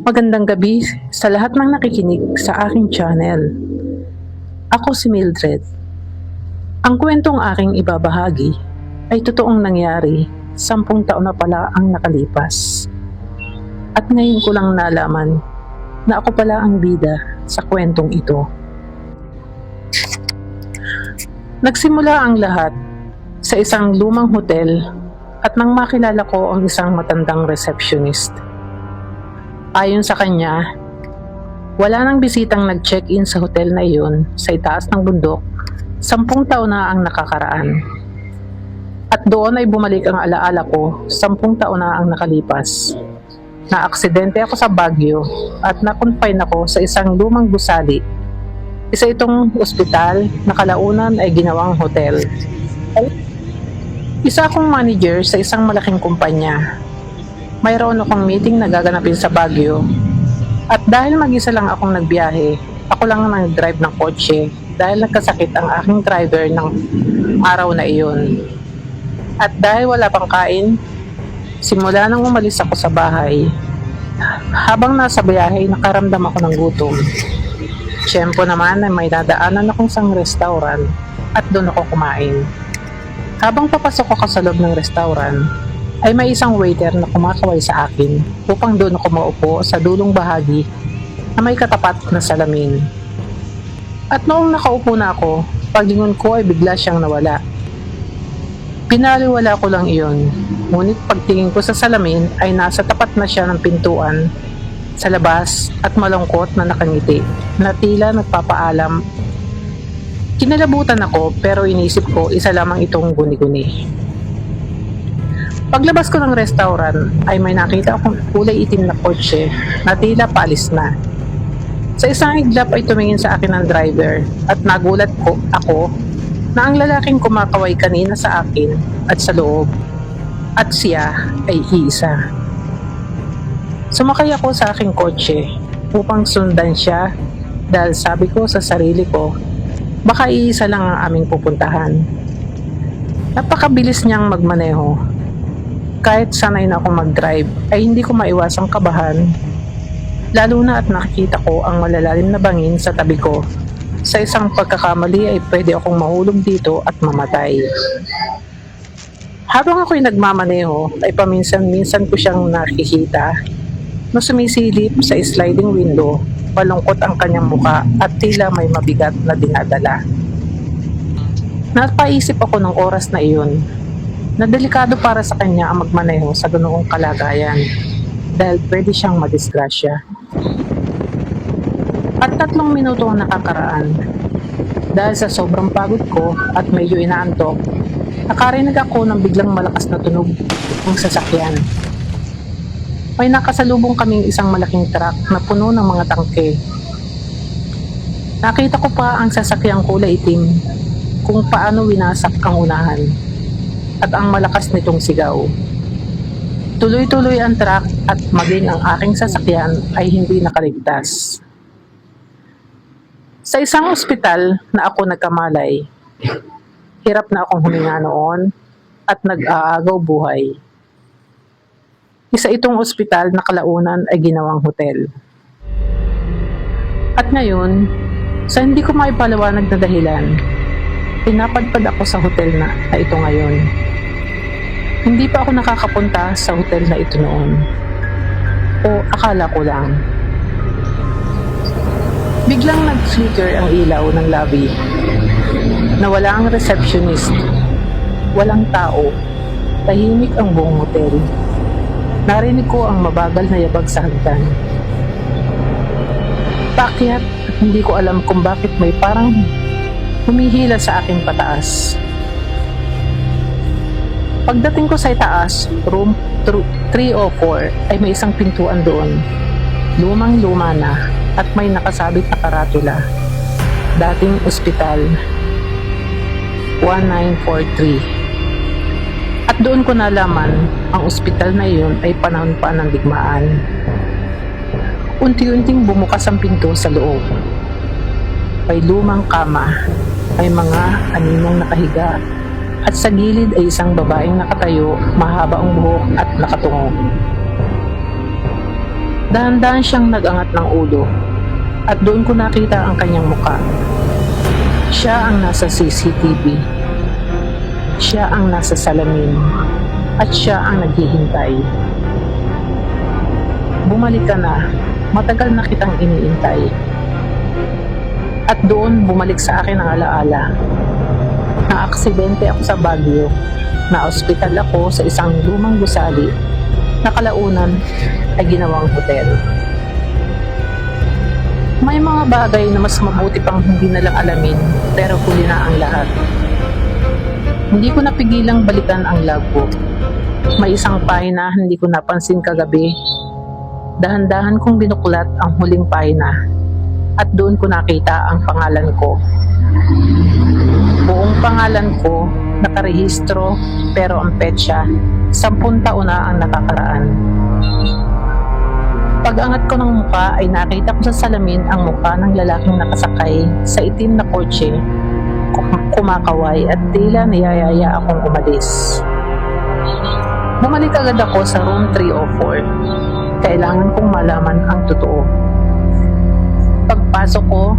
Magandang gabi sa lahat ng nakikinig sa aking channel. Ako si Mildred. Ang kwentong aking ibabahagi ay totoong nangyari 10 taon na pala ang nakalipas. At ngayon ko lang nalaman na ako pala ang bida sa kwentong ito. Nagsimula ang lahat sa isang lumang hotel at nang makilala ko ang isang matandang receptionist. Ayon sa kanya, wala nang bisitang nag-check-in sa hotel na iyon sa itaas ng bundok, 10 taon na ang nakakaraan. At doon ay bumalik ang alaala ko, 10 taon na ang nakalipas. Naaksidente ako sa Baguio at na-confine ako sa isang lumang gusali. Isa itong ospital na kalaunan ay ginawang hotel. Isa akong manager sa isang malaking kumpanya. Mayroon akong meeting na gaganapin sa Baguio. At dahil mag-isa lang akong nagbiyahe, ako lang ang nag-drive ng kotse dahil nagkasakit ang aking driver ng araw na iyon. At dahil wala pang kain, simula nang umalis ako sa bahay, habang nasa biyahe nakaramdam ako ng gutom. Siyempre naman ay may dadaanan akong isang restaurant at doon ako kumain. Habang papasok ako sa loob ng restaurant, ay may isang waiter na kumakaway sa akin upang doon ako maupo sa dulong bahagi na may katapat na salamin. At noong nakaupo na ako, paglingon ko ay bigla siyang nawala. Pinaliwala ko lang iyon, ngunit pagtingin ko sa salamin ay nasa tapat na siya ng pintuan sa labas at malungkot na nakangiti na tila nagpapaalam. Kinalabutan ako pero inisip ko isa lamang itong guni-guni. Paglabas ko ng restaurant ay may nakita akong kulay itim na kotse na tila paalis na. Sa isang iglap ay tumingin sa akin ang driver at nagulat ako na ang lalaking kumakaway kanina sa akin at sa loob at siya ay iisa. Sumakay ako sa aking kotse upang sundan siya dahil sabi ko sa sarili ko baka iisa lang ang aming pupuntahan. Napakabilis niyang magmaneho. Kahit sanay na akong mag-drive ay hindi ko maiwasang kabahan, lalo na at nakikita ko ang malalalim na bangin sa tabi ko. Sa isang pagkakamali ay pwede akong mahulog dito at mamatay. Habang ako'y nagmamaneho ay paminsan-minsan ko siyang nakikita na sumisilip sa sliding window, malungkot ang kanyang muka at tila may mabigat na dinadala. Napaisip ako ng oras na iyon na delikado para sa kanya ang magmaneho sa ganoong kalagayan dahil pwede siyang madisgrasya. At 3 minuto ang nakakaraan. Dahil sa sobrang pagod ko at medyo inaantok, nakarinig ako ng biglang malakas na tunog ng sasakyan. May nakasalubong kaming isang malaking truck na puno ng mga tangke. Nakita ko pa ang sasakyang kulay itim kung paano winasak ang unahan at ang malakas nitong sigaw. Tuloy-tuloy ang truck at maging ang aking sasakyan ay hindi nakaligtas. Sa isang ospital na ako nagkamalay, hirap na akong huminga noon at nag-aagaw buhay. Isa itong ospital na kalaunan ay ginawang hotel. At ngayon, sa hindi ko maipaliwanag na dahilan, pinapadpad ako sa hotel na ito ngayon. Hindi pa ako nakakapunta sa hotel na ito noon. O akala ko lang. Biglang nag-flicker ang ilaw ng lobby. Nawala ang receptionist. Walang tao. Tahimik ang buong hotel. Narinig ko ang mabagal na yabag sa hagdan. Paakyat, hindi ko alam kung bakit may parang humihila sa aking pataas. Pagdating ko sa itaas, room 304 ay may isang pintuan doon. Lumang-luma na at may nakasabit na karatula. Dating ospital 1943. At doon ko nalaman ang ospital na iyon ay panahon pa ng digmaan. Unti-unting bumukas ang pinto sa loob. May lumang kama, may mga aninong nakahiga at sa gilid ay isang babaeng nakatayo, mahaba ang buhok at nakatungo. Dahan-dahan siyang nag-angat ng ulo at doon ko nakita ang kanyang muka. Siya ang nasa CCTV. Siya ang nasa salamin. At siya ang naghihintay. Bumalik ka na. Matagal na kitang iniintay. At doon bumalik sa akin ang alaala. Na-aksidente ako sa Baguio. Na-ospital ako sa isang lumang gusali. Nakalaunan ay ginawang hotel. May mga bagay na mas mabuti pang hindi na lang alamin, pero huli na ang lahat. Hindi ko napigilang balikan ang logbook. May isang pahina hindi ko napansin kagabi. Dahan-dahan kong binuklat ang huling pahina at doon ko nakita ang pangalan ko. Buong pangalan ko nakarehistro, pero ang petsa 10 taon na ang nakakaraan. Pag-angat ko ng muka ay nakita ko sa salamin ang muka ng lalaking nakasakay sa itim na kotse, kumakaway at tila niyayaya akong umalis. Bumalik agad ako sa room 304. Kailangan kong malaman ang totoo. Pagpasok ko,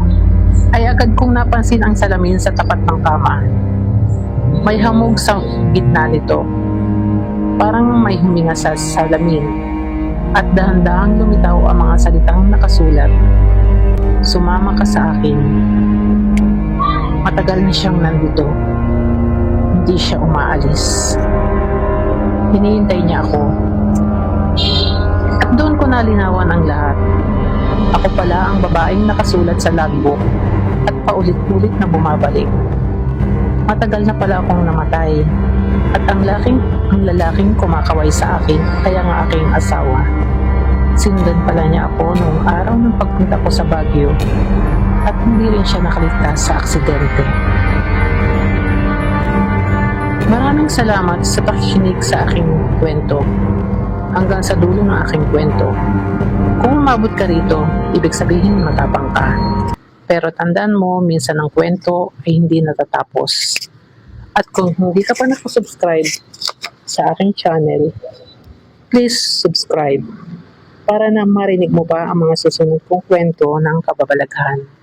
ay agad kong napansin ang salamin sa tapat ng kama. May hamog sa gitna nito. Parang may huminga sa salamin. At dahan-dahang lumitaw ang mga salitang nakasulat. Sumama ka sa akin. Matagal na siyang nandito. Hindi siya umaalis. Hinihintay niya ako. At doon ko nalinawan ang lahat. Ako pala ang babaeng nakasulat sa logbook at paulit-ulit na bumabalik. Matagal na pala akong namatay. At ang lalaking kumakaway sa akin kaya nga aking asawa. Sinundan pala niya ako noong araw ng pagpunta ko sa Baguio at hindi rin siya nakaligtas sa aksidente. Maraming salamat sa pakikinig sa aking kwento. Hanggang sa dulo ng aking kwento. Kung umabot ka rito, ibig sabihin matapang ka. Pero tandaan mo, minsan ang kwento ay hindi natatapos. At kung hindi ka pa nakasubscribe sa aking channel, please subscribe para na marinig mo pa ang mga susunod kong kwento ng kababalaghan.